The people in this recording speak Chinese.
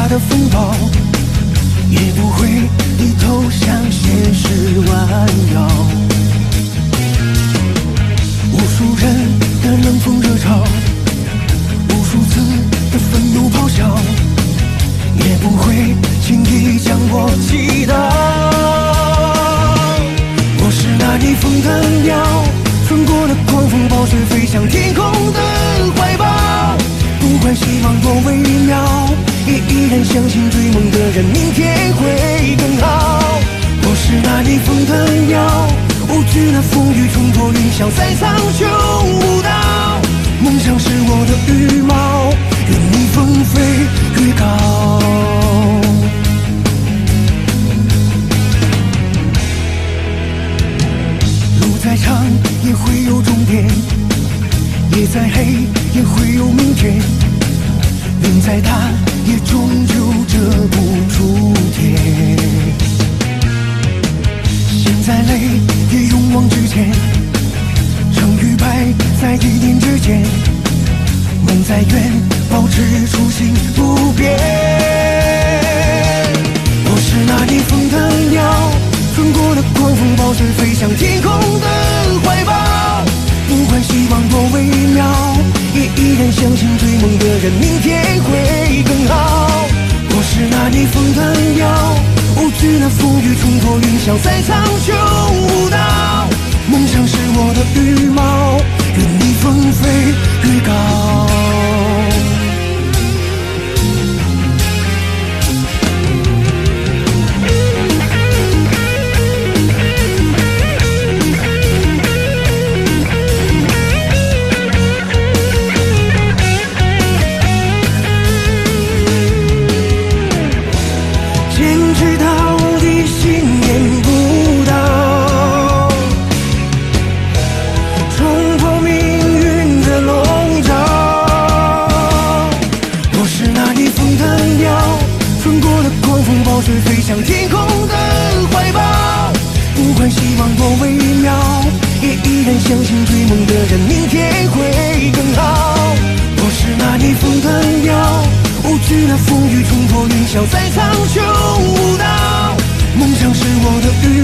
的风暴，也不会低头向现实弯腰。无数人的冷风热潮，无数次的愤怒咆哮，也不会轻易将我击倒。我是那逆风的鸟，穿过了狂风暴雪，飞向天空的怀抱。不管希望多微妙，也依然相信追梦的人明天会更好。我是那逆风的鸟，无惧那风雨冲破云霄，在苍穹舞蹈。梦想是我的羽毛，任你风飞越高。路再长也会有终点，夜再黑也会有明天，云再大也终究遮不住天。心再累也勇往直前，成与败在一念之间。梦再远保持初心不变。我是那逆风的鸟，穿过了狂风暴雪，飞向天空的怀抱。不管希望多微妙，也依然相信追梦的人明天会更好。我是那逆风的鸟，无惧那风雨冲破云霄，在苍穹舞蹈。梦想是我的羽毛，任你风飞越高。飞向天空的怀抱，不管希望多微妙，也依然相信追梦的人明天会更好。我是那逆风的鸟，无惧那风雨冲破云霄，在苍穹舞蹈。梦想是我的羽